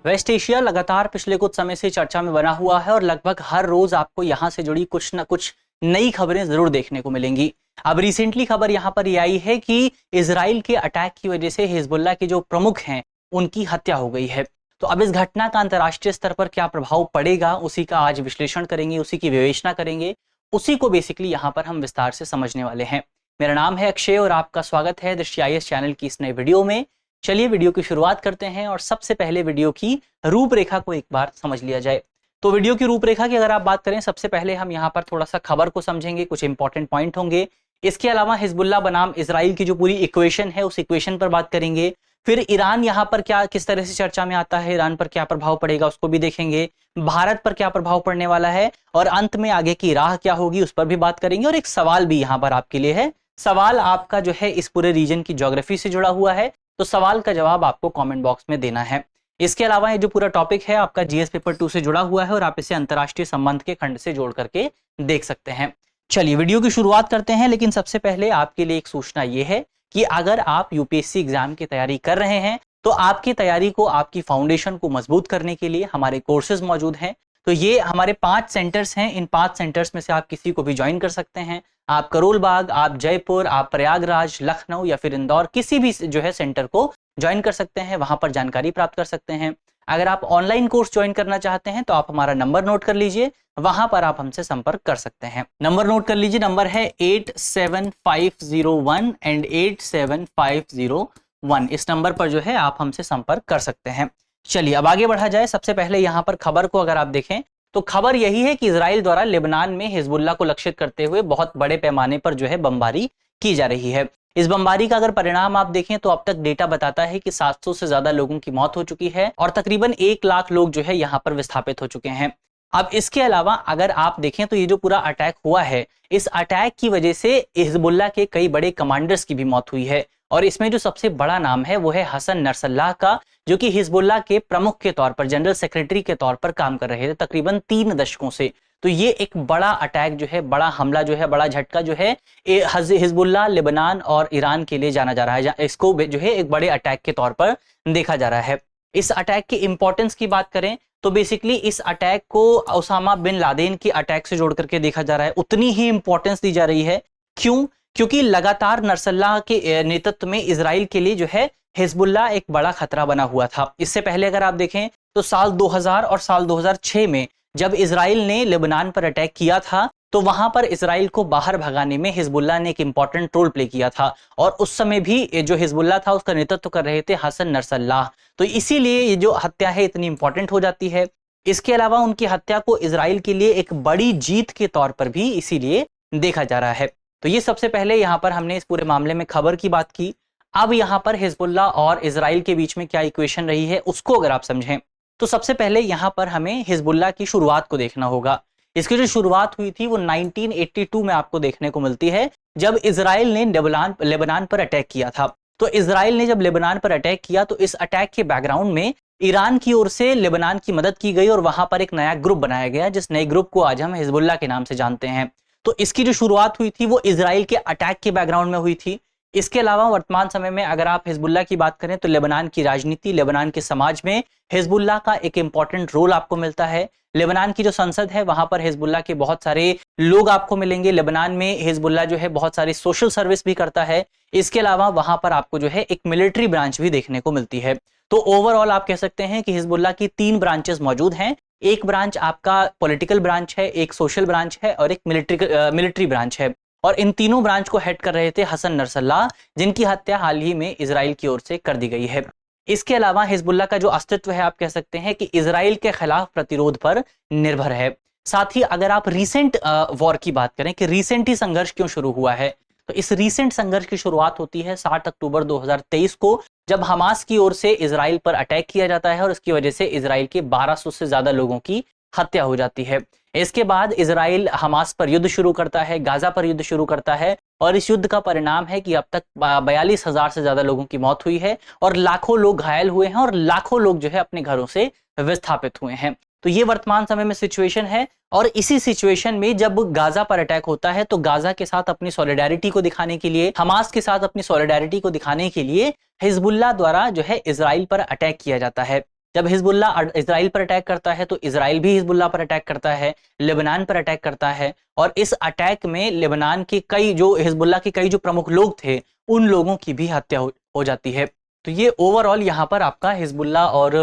Waste Asia लगातार पिछले कुछ समय से चर्चा में बना हुआ है और लगभग हर रोज आपको यहां से जुड़ी कुछ ना कुछ नई खबरें जरूर देखने को मिलेंगी। अब रिसेंटली खबर यहां पर ये आई है कि इजराइल के अटैक की वजह से हिजबुल्लाह के जो प्रमुख हैं उनकी हत्या हो गई है। तो अब इस घटना का अंतर्राष्ट्रीय स्तर पर क्या प्रभाव पड़ेगा, उसी का आज विश्लेषण करेंगे, उसी की विवेचना करेंगे, उसी को बेसिकली यहाँ पर हम विस्तार से समझने वाले हैं। मेरा नाम है अक्षय और आपका स्वागत है दृष्टि IAS चैनल की इस नए वीडियो में। चलिए वीडियो की शुरुआत करते हैं और सबसे पहले वीडियो की रूपरेखा को एक बार समझ लिया जाए। तो वीडियो की रूपरेखा की अगर आप बात करें, सबसे पहले हम यहाँ पर थोड़ा सा खबर को समझेंगे, कुछ इंपॉर्टेंट पॉइंट होंगे। इसके अलावा हिजबुल्लाह बनाम इजराइल की जो पूरी इक्वेशन है उस इक्वेशन पर बात करेंगे। फिर ईरान यहाँ पर क्या किस तरह से चर्चा में आता है, ईरान पर क्या प्रभाव पड़ेगा उसको भी देखेंगे, भारत पर क्या प्रभाव पड़ने वाला है और अंत में आगे की राह क्या होगी उस पर भी बात करेंगे। और एक सवाल भी यहाँ पर आपके लिए है, सवाल आपका जो है इस पूरे रीजन की ज्योग्राफी से जुड़ा हुआ है, तो सवाल का जवाब आपको कमेंट बॉक्स में देना है। इसके अलावा ये जो पूरा टॉपिक है आपका GS पेपर 2 से जुड़ा हुआ है और आप इसे अंतरराष्ट्रीय संबंध के खंड से जोड़ करके देख सकते हैं। चलिए वीडियो की शुरुआत करते हैं, लेकिन सबसे पहले आपके लिए एक सूचना ये है कि अगर आप UPSC एग्जाम की तैयारी कर रहे हैं तो आपकी तैयारी को, आपकी फाउंडेशन को मजबूत करने के लिए हमारे कोर्सेज मौजूद हैं। तो ये हमारे 5 सेंटर्स हैं, इन 5 सेंटर्स में से आप किसी को भी ज्वाइन कर सकते हैं। आप करोल बाग, आप जयपुर, आप प्रयागराज, लखनऊ या फिर इंदौर, किसी भी जो है सेंटर को ज्वाइन कर सकते हैं, वहां पर जानकारी प्राप्त कर सकते हैं। अगर आप ऑनलाइन कोर्स ज्वाइन करना चाहते हैं तो आप हमारा नंबर नोट कर लीजिए, वहां पर आप हमसे संपर्क कर सकते हैं। नंबर नोट कर लीजिए, नंबर है 87501 एंड 87501। इस नंबर पर जो है आप हमसे संपर्क कर सकते हैं। चलिए अब आगे बढ़ा जाए। सबसे पहले यहाँ पर खबर को अगर आप देखें तो खबर यही है कि इजराइल द्वारा लेबनान में हिजबुल्लाह को लक्षित करते हुए बहुत बड़े पैमाने पर जो है बमबारी की जा रही है। इस बमबारी का अगर परिणाम आप देखें तो अब तक डेटा बताता है कि 700 से ज्यादा लोगों की मौत हो चुकी है और तकरीबन 1 लाख लोग जो है यहाँ पर विस्थापित हो चुके हैं। अब इसके अलावा अगर आप देखें तो ये जो पूरा अटैक हुआ है, इस अटैक की वजह से हिजबुल्लाह के कई बड़े कमांडर्स की भी मौत हुई है और इसमें जो सबसे बड़ा नाम है वो है हसन नसरल्लाह का, जो कि हिजबुल्लाह के प्रमुख के तौर पर, जनरल सेक्रेटरी के तौर पर काम कर रहे थे तकरीबन 3 दशकों से। तो ये एक बड़ा अटैक जो है, बड़ा हमला जो है, बड़ा झटका जो है हिजबुल्लाह, लेबनान और ईरान के लिए जाना जा रहा है। इसको जो है एक बड़े अटैक के तौर पर देखा जा रहा है। इस अटैक की इंपॉर्टेंस की बात करें तो बेसिकली इस अटैक को ओसामा बिन लादेन की अटैक से जोड़ करके देखा जा रहा है, उतनी ही इंपॉर्टेंस दी जा रही है। क्यों? क्योंकि लगातार नसरल्लाह के नेतृत्व में इजराइल के लिए जो है हिजबुल्लाह एक बड़ा खतरा बना हुआ था। इससे पहले अगर आप देखें तो साल 2000 और साल 2006 में जब इजराइल ने लेबनान पर अटैक किया था तो वहां पर इजराइल को बाहर भगाने में हिजबुल्लाह ने एक इंपॉर्टेंट रोल प्ले किया था और उस समय भी जो हिजबुल्लाह था उसका नेतृत्व कर रहे थे हसन नसरल्लाह। तो इसीलिए ये जो हत्या है इतनी इंपॉर्टेंट हो जाती है। इसके अलावा उनकी हत्या को इजराइल के लिए एक बड़ी जीत के तौर पर भी इसीलिए देखा जा रहा है। तो ये सबसे पहले यहाँ पर हमने इस पूरे मामले में खबर की बात की। अब यहाँ पर हिजबुल्लाह और इजराइल के बीच में क्या इक्वेशन रही है उसको अगर आप समझें तो सबसे पहले यहाँ पर हमें हिजबुल्लाह की शुरुआत को देखना होगा। इसकी जो शुरुआत हुई थी वो 1982 में आपको देखने को मिलती है, जब इजराइल ने लेबनान पर अटैक किया था। तो इजराइल ने जब लेबनान पर अटैक किया तो इस अटैक के बैकग्राउंड में ईरान की ओर से लेबनान की मदद की गई और वहां पर एक नया ग्रुप बनाया गया, जिस नए ग्रुप को आज हम हिजबुल्लाह के नाम से जानते हैं। तो इसकी जो शुरुआत हुई थी वो इजराइल के अटैक के बैकग्राउंड में हुई थी। इसके अलावा वर्तमान समय में अगर आप हिजबुल्लाह की बात करें तो लेबनान की राजनीति, लेबनान के समाज में हिजबुल्लाह का एक इंपॉर्टेंट रोल आपको मिलता है। लेबनान की जो संसद है वहां पर हिजबुल्लाह के बहुत सारे लोग आपको मिलेंगे। लेबनान में हिजबुल्लाह जो है बहुत सारी सोशल सर्विस भी करता है। इसके अलावा वहां पर आपको जो है एक मिलिट्री ब्रांच भी देखने को मिलती है। तो ओवरऑल आप कह सकते हैं कि हिजबुल्लाह की 3 ब्रांचेस मौजूद हैं। एक ब्रांच आपका पॉलिटिकल ब्रांच है, एक सोशल ब्रांच है और एक मिलिट्री ब्रांच है। और इन तीनों ब्रांच को हेड कर रहे थे हसन नसरल्लाह, जिनकी हत्या हाल ही में इजराइल की ओर से कर दी गई है। इसके अलावा हिजबुल्लाह का जो अस्तित्व है आप कह सकते हैं कि इजराइल के खिलाफ प्रतिरोध पर निर्भर है। साथ ही अगर आप रीसेंट वॉर की बात करें कि रीसेंट ही संघर्ष क्यों शुरू हुआ है, तो इस रीसेंट संघर्ष की शुरुआत होती है 7 अक्टूबर 2023 को, जब हमास की ओर से इजराइल पर अटैक किया जाता है और इसकी वजह से इजराइल के 1200 से ज्यादा लोगों की हत्या हो जाती है। इसके बाद इजराइल हमास पर युद्ध शुरू करता है, गाजा पर युद्ध शुरू करता है और इस युद्ध का परिणाम है कि अब तक 42,000 से ज्यादा लोगों की मौत हुई है और लाखों लोग घायल हुए हैं और लाखों लोग जो है अपने घरों से विस्थापित हुए हैं। तो ये वर्तमान समय में सिचुएशन है और इसी सिचुएशन में जब गाजा पर अटैक होता है तो गाजा के साथ अपनी सॉलिडारिटी को दिखाने के लिए, हमास के साथ अपनी सॉलिडारिटी को दिखाने के लिए हिजबुल्लाह द्वारा जो है इजराइल पर अटैक किया जाता है। जब हिजबुल्ला इजराइल पर अटैक करता है तो इजराइल भी हिजबुल्ला पर अटैक करता है, लेबनान पर अटैक करता है, और इस अटैक में लेबनान के कई जो हिजबुल्ला के कई जो प्रमुख लोग थे उन लोगों की भी हत्या हो जाती है। तो ये ओवरऑल यहाँ पर आपका हिजबुल्ला और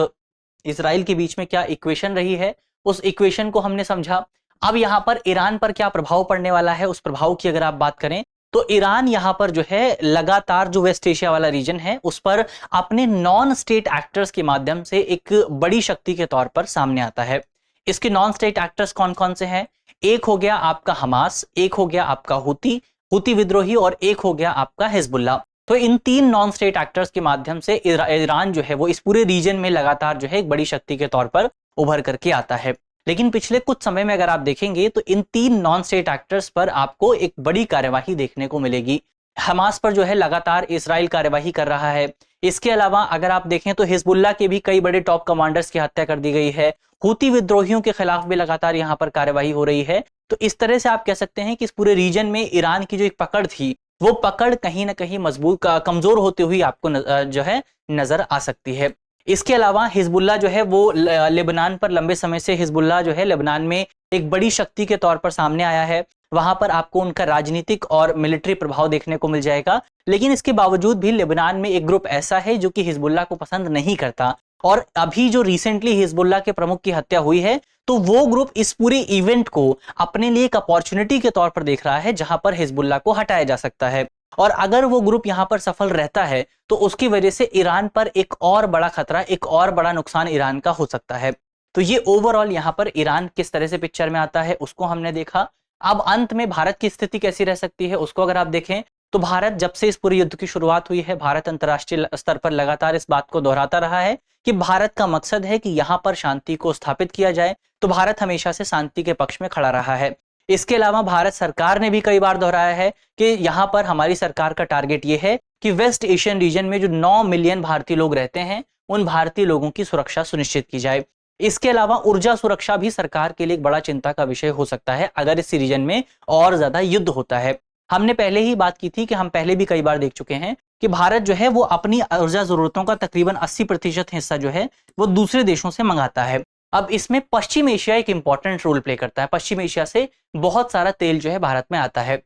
इजराइल के बीच में क्या इक्वेशन रही है, उस इक्वेशन को हमने समझा। अब यहाँ पर ईरान पर क्या प्रभाव पड़ने वाला है, उस प्रभाव की अगर आप बात करें तो ईरान यहाँ पर जो है लगातार जो वेस्ट एशिया वाला रीजन है उस पर अपने नॉन स्टेट एक्टर्स के माध्यम से एक बड़ी शक्ति के तौर पर सामने आता है। इसके नॉन स्टेट एक्टर्स कौन कौन से हैं? एक हो गया आपका हमास, एक हो गया आपका हुती विद्रोही, और एक हो गया आपका हिजबुल्ला। तो इन तीन नॉन स्टेट एक्टर्स के माध्यम से ईरान जो है वो इस पूरे रीजन में लगातार जो है एक बड़ी शक्ति के तौर पर उभर करके आता है। लेकिन पिछले कुछ समय में अगर आप देखेंगे तो इन तीन नॉन स्टेट एक्टर्स पर आपको एक बड़ी कार्यवाही देखने को मिलेगी। हमास पर जो है लगातार इजराइल कार्यवाही कर रहा है। इसके अलावा अगर आप देखें तो हिजबुल्ला के भी कई बड़े टॉप कमांडर्स की हत्या कर दी गई है। हुती विद्रोहियों के खिलाफ भी लगातार यहाँ पर कार्यवाही हो रही है। तो इस तरह से आप कह सकते हैं कि इस पूरे रीजन में ईरान की जो एक पकड़ थी वो पकड़ कहीं ना कहीं मजबूत कमजोर होते हुए आपको जो है नजर आ सकती है। इसके अलावा हिजबुल्ला जो है वो लेबनान पर लंबे समय से हिजबुल्ला जो है लेबनान में एक बड़ी शक्ति के तौर पर सामने आया है। वहां पर आपको उनका राजनीतिक और मिलिट्री प्रभाव देखने को मिल जाएगा। लेकिन इसके बावजूद भी लेबनान में एक ग्रुप ऐसा है जो कि हिजबुल्ला को पसंद नहीं करता, और अभी जो रिसेंटली हिजबुल्ला के प्रमुख की हत्या हुई है तो वो ग्रुप इस पूरे इवेंट को अपने लिए एक अपॉर्चुनिटी के तौर पर देख रहा है जहां पर हिजबुल्ला को हटाया जा सकता है। और अगर वो ग्रुप यहां पर सफल रहता है तो उसकी वजह से ईरान पर एक और बड़ा खतरा, एक और बड़ा नुकसान ईरान का हो सकता है। तो ये ओवरऑल यहां पर ईरान किस तरह से पिक्चर में आता है उसको हमने देखा। अब अंत में भारत की स्थिति कैसी रह सकती है उसको अगर आप देखें तो भारत जब से इस पूरे युद्ध की शुरुआत हुई है, भारत अंतर्राष्ट्रीय स्तर पर लगातार इस बात को दोहराता रहा है कि भारत का मकसद है कि यहां पर शांति को स्थापित किया जाए। तो भारत हमेशा से शांति के पक्ष में खड़ा रहा है। इसके अलावा भारत सरकार ने भी कई बार दोहराया है कि यहां पर हमारी सरकार का टारगेट यह है कि वेस्ट एशियन रीजन में जो 9 मिलियन भारतीय लोग रहते हैं उन भारतीय लोगों की सुरक्षा सुनिश्चित की जाए। इसके अलावा ऊर्जा सुरक्षा भी सरकार के लिए एक बड़ा चिंता का विषय हो सकता है अगर इस रीजन में और ज्यादा युद्ध होता है। हमने पहले ही बात की थी कि हम पहले भी कई बार देख चुके हैं कि भारत जो है वो अपनी ऊर्जा जरूरतों का तकरीबन 80% हिस्सा जो है वो दूसरे देशों से मंगाता है। अब इसमें पश्चिम एशिया एक इंपॉर्टेंट रोल प्ले करता है। पश्चिम एशिया से बहुत सारा तेल जो है भारत में आता है।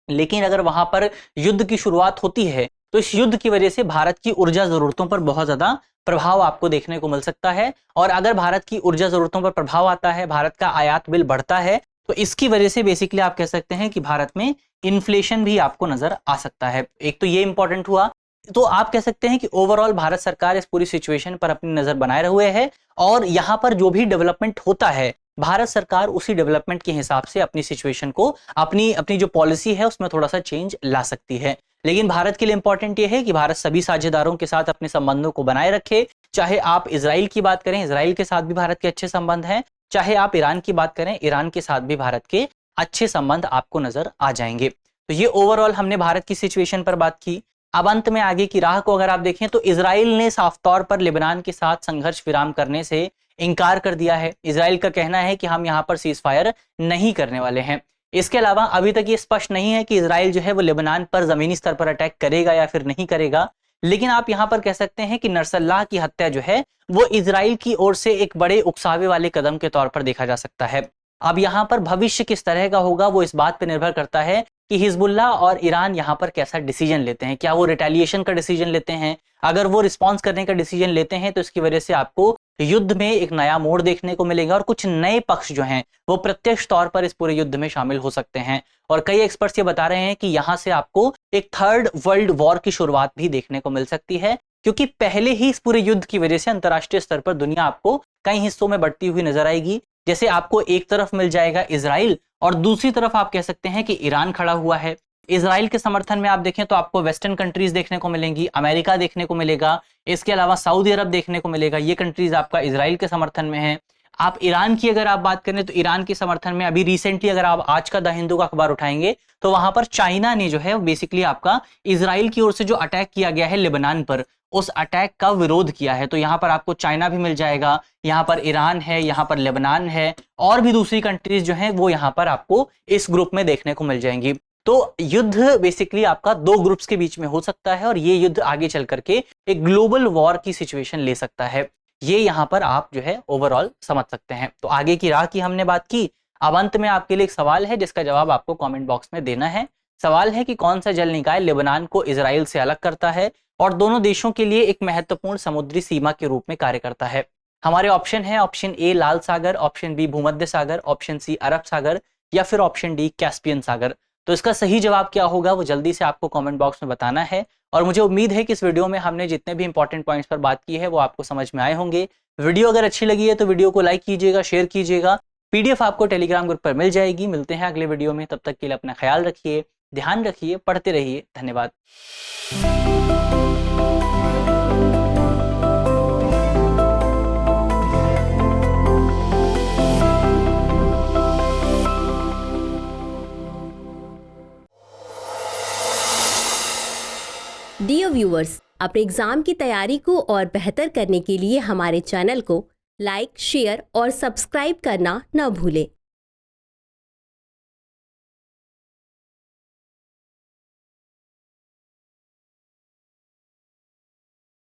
लेकिन अगर वहां पर युद्ध की शुरुआत होती है तो इस युद्ध की वजह से भारत की ऊर्जा जरूरतों पर बहुत ज्यादा प्रभाव आपको देखने को मिल सकता है। और अगर भारत की ऊर्जा जरूरतों पर प्रभाव आता है, भारत का आयात बिल बढ़ता है, तो इसकी वजह से बेसिकली आप कह सकते हैं कि भारत में इन्फ्लेशन भी आपको नजर आ सकता है। एक तो ये इंपॉर्टेंट हुआ। तो आप कह सकते हैं कि ओवरऑल भारत सरकार इस पूरी सिचुएशन पर अपनी नजर बनाए हुए है, और यहां पर जो भी डेवलपमेंट होता है भारत सरकार उसी डेवलपमेंट के हिसाब से अपनी सिचुएशन को, अपनी जो पॉलिसी है उसमें थोड़ा सा चेंज ला सकती है। लेकिन भारत के लिए इंपॉर्टेंट ये है कि भारत सभी साझेदारों के साथ अपने संबंधों को बनाए रखे। चाहे आप इजराइल की बात करें, इजराइल के साथ भी भारत के अच्छे संबंध हैं। चाहे आप ईरान की बात करें, ईरान के साथ भी भारत के अच्छे संबंध आपको नजर आ जाएंगे। तो ये ओवरऑल हमने भारत की सिचुएशन पर बात की। अब अंत में आगे की राह को अगर आप देखें तो इजराइल ने साफ तौर पर लेबनान के साथ संघर्ष विराम करने से इनकार कर दिया है। इजराइल का कहना है कि हम यहां पर सीज फायर नहीं करने वाले हैं। इसके अलावा अभी तक ये स्पष्ट नहीं है कि इजराइल जो है वो लेबनान पर जमीनी स्तर पर अटैक करेगा या फिर नहीं करेगा। लेकिन आप यहां पर कह सकते हैं कि नसरल्लाह की हत्या जो है वो इजराइल की ओर से एक बड़े उकसावे वाले कदम के तौर पर देखा जा सकता है। अब यहां पर भविष्य किस तरह का होगा वो इस बात पर निर्भर करता है कि हिजबुल्लाह और ईरान यहां पर कैसा डिसीजन लेते हैं। क्या वो रिटेलिएशन का डिसीजन लेते हैं? अगर वो रिस्पॉन्स करने का डिसीजन लेते हैं तो इसकी वजह से आपको युद्ध में एक नया मोड़ देखने को मिलेगा, और कुछ नए पक्ष जो हैं वो प्रत्यक्ष तौर पर इस पूरे युद्ध में शामिल हो सकते हैं। और कई एक्सपर्ट्स ये बता रहे हैं कि यहां से आपको एक थर्ड वर्ल्ड वॉर की शुरुआत भी देखने को मिल सकती है, क्योंकि पहले ही इस पूरे युद्ध की वजह से अंतर्राष्ट्रीय स्तर पर दुनिया आपको कई हिस्सों में बढ़ती हुई नजर आएगी। जैसे आपको एक तरफ मिल जाएगा इजराइल और दूसरी तरफ आप कह सकते हैं कि ईरान खड़ा हुआ है। इजराइल के समर्थन में आप देखें तो आपको वेस्टर्न कंट्रीज देखने को मिलेंगी, अमेरिका देखने को मिलेगा, इसके अलावा सऊदी अरब देखने को मिलेगा। ये कंट्रीज आपका इजराइल के समर्थन में है। आप ईरान की अगर आप बात करें तो ईरान के समर्थन में अभी रिसेंटली अगर आप आज का द हिंदू का अखबार उठाएंगे तो वहां पर चाइना ने जो है बेसिकली आपका इजराइल की ओर से जो अटैक किया गया है लेबनान पर, उस अटैक का विरोध किया है। तो यहाँ पर आपको चाइना भी मिल जाएगा, यहाँ पर ईरान है, यहाँ पर लेबनान है, और भी दूसरी कंट्रीज जो हैं वो यहाँ पर आपको इस ग्रुप में देखने को मिल जाएंगी। तो युद्ध बेसिकली आपका दो ग्रुप्स के बीच में हो सकता है, और ये युद्ध आगे चल करके एक ग्लोबल वॉर की सिचुएशन ले सकता है। ये यहाँ पर आप जो है ओवरऑल समझ सकते हैं। तो आगे की राह की हमने बात की। अब अंत में आपके लिए एक सवाल है जिसका जवाब आपको कमेंट बॉक्स में देना है। सवाल है कि कौन सा जल निकाय लेबनान को इजराइल से अलग करता है और दोनों देशों के लिए एक महत्वपूर्ण समुद्री सीमा के रूप में कार्य करता है। हमारे ऑप्शन है ऑप्शन ए लाल सागर, ऑप्शन बी भूमध्य सागर, ऑप्शन सी अरब सागर या फिर ऑप्शन डी कैस्पियन सागर। तो इसका सही जवाब क्या होगा वो जल्दी से आपको कमेंट बॉक्स में बताना है। और मुझे उम्मीद है कि इस वीडियो में हमने जितने भी इंपॉर्टेंट पॉइंट्स पर बात की है वो आपको समझ में आए होंगे। वीडियो अगर अच्छी लगी है तो वीडियो को लाइक कीजिएगा, शेयर कीजिएगा। पीडीएफ आपको टेलीग्राम ग्रुप पर मिल जाएगी। मिलते हैं अगले वीडियो में, तब तक के लिए अपना ख्याल रखिए, ध्यान रखिए, पढ़ते रहिए। धन्यवाद। डियर व्यूअर्स, अपने एग्जाम की तैयारी को और बेहतर करने के लिए हमारे चैनल को लाइक, शेयर और सब्सक्राइब करना न भूलें।